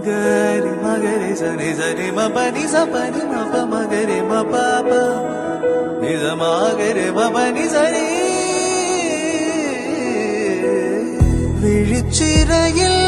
gari magare sani sani ma pani sa pani ma pa magare ma pa pa ni sa magare ma pani sani விழிச்சிறையில்